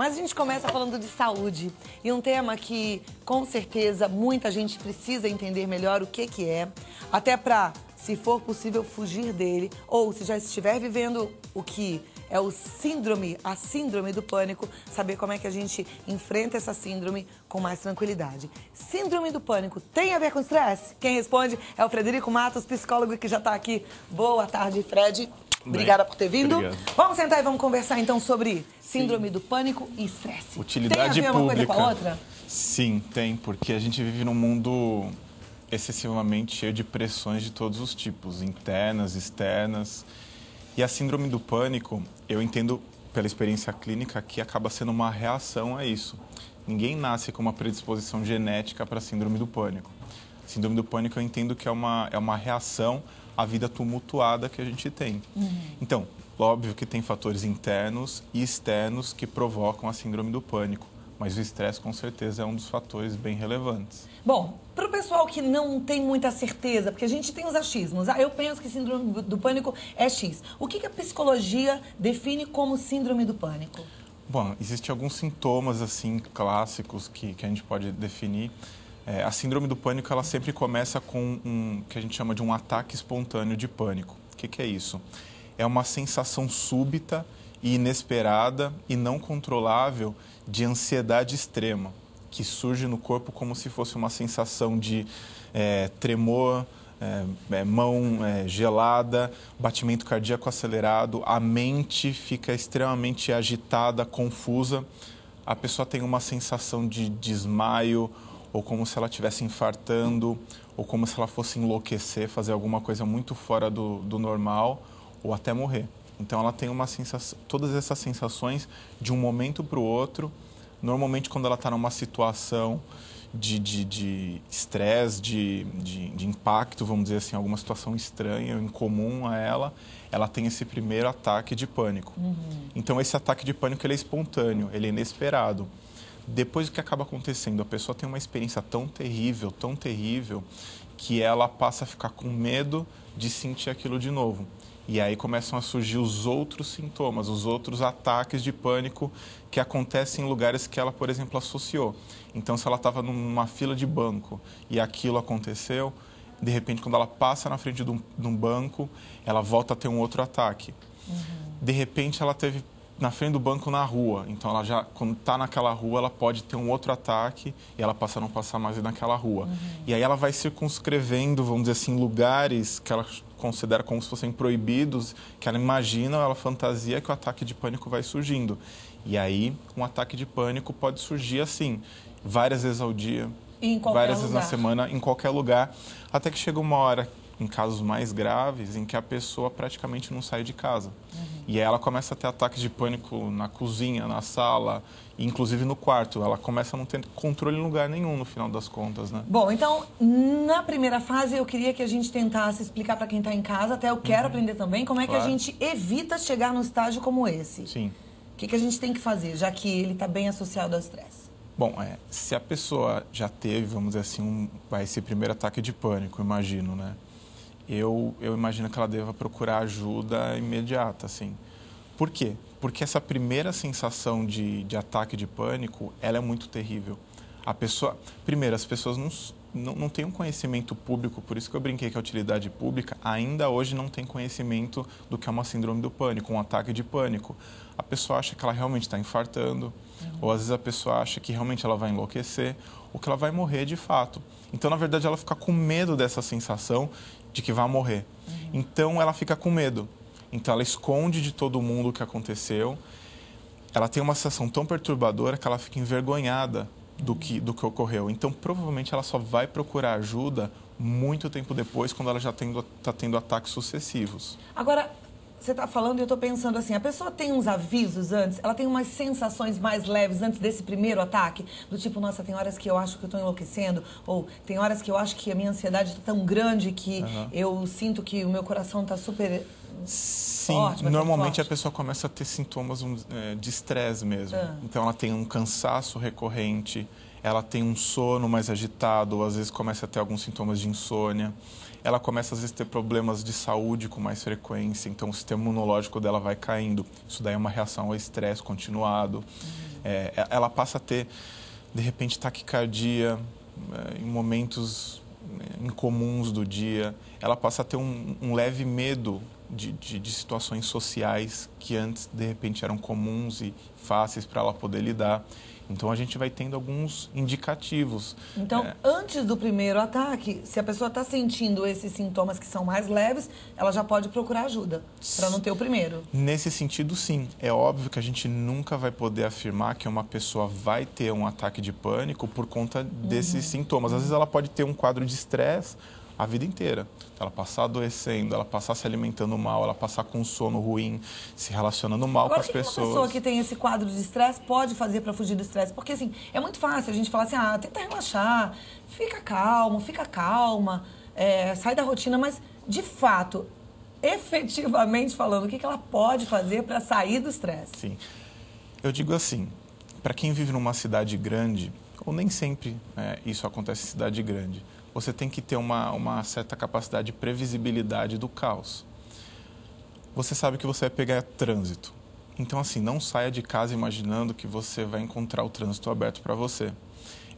Mas a gente começa falando de saúde. E um tema que, com certeza, muita gente precisa entender melhor o que é. Até para, se for possível, fugir dele. Ou, se já estiver vivendo o que é a síndrome do pânico, saber como é que a gente enfrenta essa síndrome com mais tranquilidade. Síndrome do pânico tem a ver com estresse? Quem responde é o Frederico Matos, psicólogo que já está aqui. Boa tarde, Fred. Obrigada por ter vindo. Obrigado. Vamos sentar e vamos conversar então sobre síndrome do pânico e estresse. Utilidade tem a ver pública. Uma coisa com a outra? Sim, tem, porque a gente vive num mundo excessivamente cheio de pressões de todos os tipos, internas, externas. E a síndrome do pânico, eu entendo pela experiência clínica que acaba sendo uma reação a isso. Ninguém nasce com uma predisposição genética para a síndrome do pânico. A síndrome do pânico eu entendo que é uma reação à vida tumultuada que a gente tem. Então, óbvio que tem fatores internos e externos que provocam a síndrome do pânico, mas o estresse com certeza é um dos fatores bem relevantes. Bom, para o pessoal que não tem muita certeza, porque a gente tem os achismos. Eu penso que síndrome do pânico é X. O que a psicologia define como síndrome do pânico? Bom, existem alguns sintomas assim clássicos que a gente pode definir. A síndrome do pânico, ela sempre começa com que a gente chama de um ataque espontâneo de pânico. O que é isso? É uma sensação súbita e inesperada e não controlável de ansiedade extrema, que surge no corpo como se fosse uma sensação de tremor, mão gelada, batimento cardíaco acelerado, a mente fica extremamente agitada, confusa, a pessoa tem uma sensação de desmaio, ou como se ela estivesse infartando, ou como se ela fosse enlouquecer, fazer alguma coisa muito fora do normal, ou até morrer. Então ela tem todas essas sensações de um momento para o outro. Normalmente quando ela está numa situação de estresse, de impacto, vamos dizer assim, alguma situação estranha, incomum a ela tem esse primeiro ataque de pânico. Então esse ataque de pânico ele é espontâneo, ele é inesperado. Depois o que acaba acontecendo? A pessoa tem uma experiência tão terrível, que ela passa a ficar com medo de sentir aquilo de novo. E aí começam a surgir os outros sintomas, os outros ataques de pânico que acontecem em lugares que ela, por exemplo, associou. Então, se ela estava numa fila de banco e aquilo aconteceu, de repente, quando ela passa na frente de um banco, ela volta a ter um outro ataque. De repente, ela teve na frente do banco na rua. Então, ela já, quando está naquela rua, ela pode ter um outro ataque e ela passa a não passar mais naquela rua. E aí ela vai circunscrevendo, vamos dizer assim, lugares que ela considera como se fossem proibidos, que ela imagina, ela fantasia que o ataque de pânico vai surgindo. E aí, um ataque de pânico pode surgir assim, várias vezes ao dia, várias vezes na semana, em qualquer lugar, até que chega uma hora, em casos mais graves, em que a pessoa praticamente não sai de casa. E aí ela começa a ter ataques de pânico na cozinha, na sala, inclusive no quarto. Ela começa a não ter controle em lugar nenhum, no final das contas, né? Bom, então, na primeira fase, eu queria que a gente tentasse explicar para quem está em casa, até eu quero aprender também, como é que a gente evita chegar num estágio como esse. Sim. O que a gente tem que fazer, já que ele está bem associado ao estresse? Bom, se a pessoa já teve, vamos dizer assim, esse primeiro ataque de pânico, imagino, né? Eu imagino que ela deva procurar ajuda imediata, assim. Por quê? Porque essa primeira sensação de ataque de pânico, ela é muito terrível. Primeiro, as pessoas não têm um conhecimento público, por isso que eu brinquei que a utilidade pública ainda hoje não tem conhecimento do que é uma síndrome do pânico, um ataque de pânico. A pessoa acha que ela realmente está infartando, ou às vezes a pessoa acha que realmente ela vai enlouquecer, ou que ela vai morrer de fato. Então, na verdade, ela fica com medo dessa sensação de que vai morrer. Então, ela fica com medo. Então, ela esconde de todo mundo o que aconteceu. Ela tem uma sensação tão perturbadora que ela fica envergonhada do que ocorreu. Então, provavelmente, ela só vai procurar ajuda muito tempo depois, quando ela já está tendo ataques sucessivos. Agora, você está falando e eu estou pensando assim, a pessoa tem uns avisos antes, ela tem umas sensações mais leves antes desse primeiro ataque? Do tipo, nossa, tem horas que eu acho que eu estou enlouquecendo, ou tem horas que eu acho que a minha ansiedade está tão grande que eu sinto que o meu coração está super... Sim, forte, normalmente forte. a pessoa começa a ter sintomas de estresse mesmo. Então ela tem um cansaço recorrente, ela tem um sono mais agitado, ou às vezes começa a ter alguns sintomas de insônia. Ela começa às vezes a ter problemas de saúde com mais frequência, então o sistema imunológico dela vai caindo. Isso daí é uma reação ao estresse continuado. Ela passa a ter, de repente, taquicardia em momentos incomuns do dia. Ela passa a ter um leve medo de situações sociais que antes, de repente, eram comuns e fáceis para ela poder lidar. Então, a gente vai tendo alguns indicativos. Então, antes do primeiro ataque, se a pessoa está sentindo esses sintomas que são mais leves, ela já pode procurar ajuda, para não ter o primeiro. Nesse sentido, sim. É óbvio que a gente nunca vai poder afirmar que uma pessoa vai ter um ataque de pânico por conta desses sintomas. Às vezes, ela pode ter um quadro de estresse a vida inteira. Ela passar adoecendo, ela passar se alimentando mal, ela passar com sono ruim, se relacionando mal com as pessoas. Agora, o que uma pessoa que tem esse quadro de estresse pode fazer para fugir do estresse? Porque, assim, é muito fácil a gente falar assim, tenta relaxar, fica calma, sai da rotina, mas, de fato, efetivamente falando, o que ela pode fazer para sair do estresse? Sim. Eu digo assim, para quem vive numa cidade grande, ou nem sempre isso acontece em cidade grande, você tem que ter uma certa capacidade de previsibilidade do caos. Você sabe que você vai pegar trânsito. Então, assim, não saia de casa imaginando que você vai encontrar o trânsito aberto para você.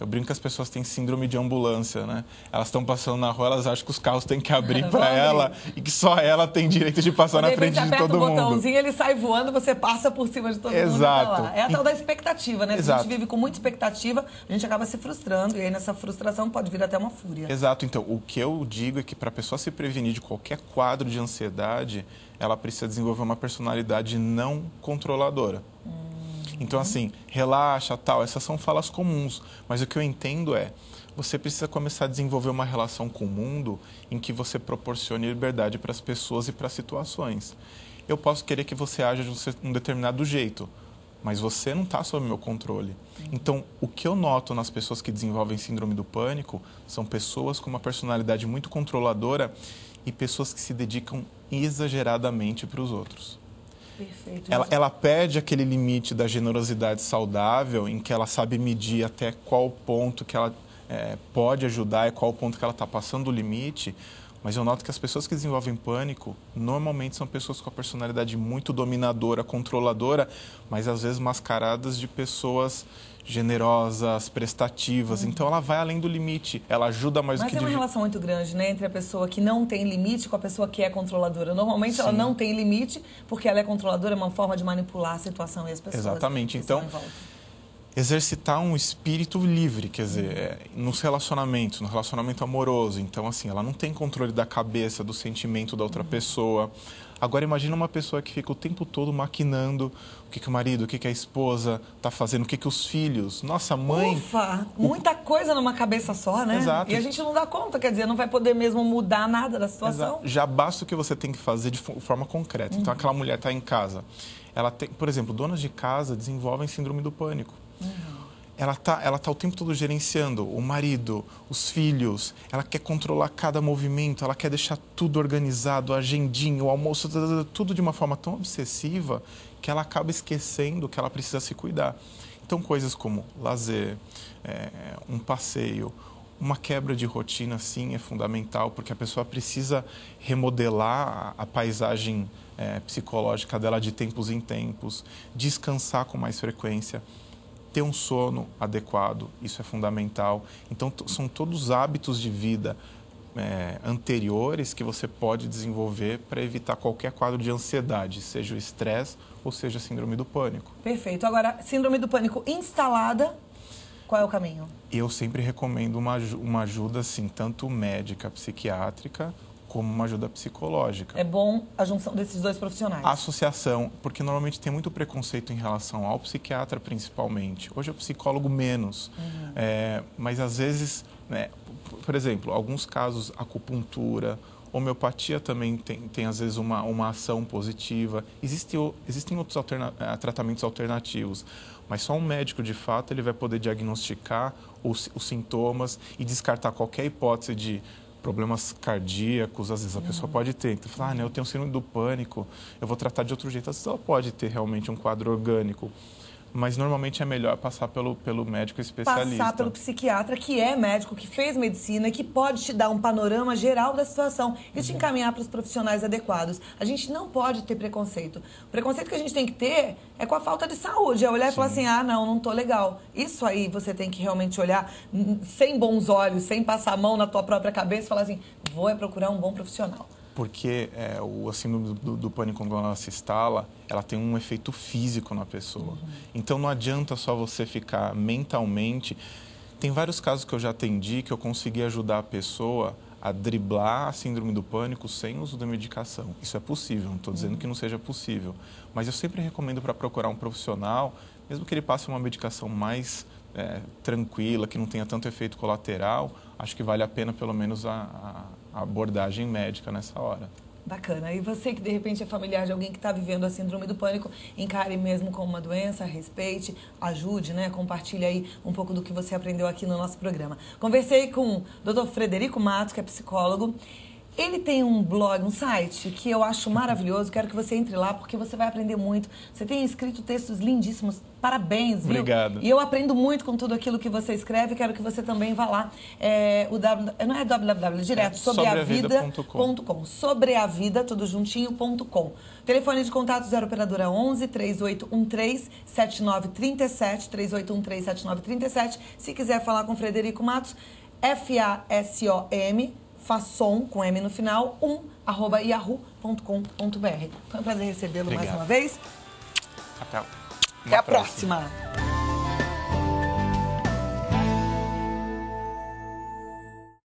Eu brinco que as pessoas têm síndrome de ambulância, né? Elas estão passando na rua, elas acham que os carros têm que abrir para ela e que só ela tem direito de passar na frente de todo mundo. Você aperta o botãozinho, ele sai voando, você passa por cima de todo mundo. Exato. É a tal da expectativa, né? Se Exato. a gente vive com muita expectativa, a gente acaba se frustrando e aí nessa frustração pode vir até uma fúria. Exato. Então, o que eu digo é que para a pessoa se prevenir de qualquer quadro de ansiedade, ela precisa desenvolver uma personalidade não controladora. Então, assim, relaxa, tal, essas são falas comuns. Mas o que eu entendo você precisa começar a desenvolver uma relação com o mundo em que você proporcione liberdade para as pessoas e para as situações. Eu posso querer que você haja de um determinado jeito, mas você não está sob meu controle. Então, o que eu noto nas pessoas que desenvolvem síndrome do pânico são pessoas com uma personalidade muito controladora e pessoas que se dedicam exageradamente para os outros. Perfeito. Ela perde aquele limite da generosidade saudável em que ela sabe medir até qual ponto que ela pode ajudar e qual ponto que ela está passando o limite. Mas eu noto que as pessoas que desenvolvem pânico normalmente são pessoas com a personalidade muito dominadora, controladora, mas às vezes mascaradas de pessoas generosas, prestativas. Então, ela vai além do limite. Ela ajuda mais do que... Mas tem uma relação muito grande, né? Entre a pessoa que não tem limite com a pessoa que é controladora. Normalmente, ela não tem limite porque ela é controladora, é uma forma de manipular a situação e as pessoas. Exatamente. Então, exercitar um espírito livre, quer dizer, nos relacionamentos, no relacionamento amoroso. Então, assim, ela não tem controle da cabeça, do sentimento da outra pessoa. Agora, imagina uma pessoa que fica o tempo todo maquinando o que o marido, o que a esposa está fazendo, o que os filhos. Nossa, mãe... Ufa! Muita coisa numa cabeça só, né? Exato. E a gente não dá conta, quer dizer, não vai poder mesmo mudar nada da situação. Exato. Já basta o que você tem que fazer de forma concreta. Então, aquela mulher está em casa. Ela tem, por exemplo, donas de casa desenvolvem síndrome do pânico. Ela tá o tempo todo gerenciando o marido, os filhos, ela quer controlar cada movimento, ela quer deixar tudo organizado, a agendinha, o almoço, tudo de uma forma tão obsessiva que ela acaba esquecendo que ela precisa se cuidar. Então, coisas como lazer, um passeio, uma quebra de rotina, sim, é fundamental, porque a pessoa precisa remodelar a paisagem psicológica dela de tempos em tempos, descansar com mais frequência, ter um sono adequado, isso é fundamental. Então, são todos hábitos de vida anteriores que você pode desenvolver para evitar qualquer quadro de ansiedade, seja o estresse ou seja a síndrome do pânico. Perfeito. Agora, síndrome do pânico instalada, qual é o caminho? Eu sempre recomendo uma ajuda, assim, tanto médica, psiquiátrica, como uma ajuda psicológica. É bom a junção desses dois profissionais. A associação, porque normalmente tem muito preconceito em relação ao psiquiatra, principalmente. Hoje é o psicólogo menos. Mas, às vezes, por exemplo, alguns casos, acupuntura, homeopatia também tem às vezes, uma ação positiva. Existem outros tratamentos alternativos, mas só um médico, de fato, ele vai poder diagnosticar os sintomas e descartar qualquer hipótese de problemas cardíacos, às vezes a pessoa pode ter. Então, fala, eu tenho síndrome do pânico, eu vou tratar de outro jeito. Às vezes ela pode ter realmente um quadro orgânico. mas normalmente é melhor passar pelo médico especialista. Passar pelo psiquiatra, que é médico, que fez medicina, que pode te dar um panorama geral da situação e te encaminhar para os profissionais adequados. A gente não pode ter preconceito. O preconceito que a gente tem que ter é com a falta de saúde. É olhar e falar assim, não tô legal. Isso aí você tem que realmente olhar sem bons olhos, sem passar a mão na tua própria cabeça e falar assim, vou procurar um bom profissional. Porque a síndrome do pânico, quando ela se instala, ela tem um efeito físico na pessoa. Então, não adianta só você ficar mentalmente... Tem vários casos que eu já atendi que eu consegui ajudar a pessoa a driblar a síndrome do pânico sem uso da medicação. Isso é possível, não estou dizendo que não seja possível. Mas eu sempre recomendo para procurar um profissional, mesmo que ele passe uma medicação mais tranquila, que não tenha tanto efeito colateral, acho que vale a pena pelo menos a abordagem médica nessa hora. Bacana. E você que de repente é familiar de alguém que está vivendo a síndrome do pânico, encare mesmo como uma doença, respeite, ajude, né? Compartilhe aí um pouco do que você aprendeu aqui no nosso programa. Conversei com o Dr. Frederico Matos, que é psicólogo. Ele tem um blog, um site que eu acho maravilhoso. Quero que você entre lá porque você vai aprender muito. Você tem escrito textos lindíssimos. Parabéns, viu? Obrigado. E eu aprendo muito com tudo aquilo que você escreve. Quero que você também vá lá. Não é www, direto, sobreavida.com. Sobreavida, tudo juntinho.com. Telefone de contato 0 operadora 11 3813 7937, 3813-7937. Se quiser falar com Frederico Matos, FASOM, Fasson, com M no final, @yahoo.com.br. Foi um prazer recebê-lo mais uma vez. Até a próxima.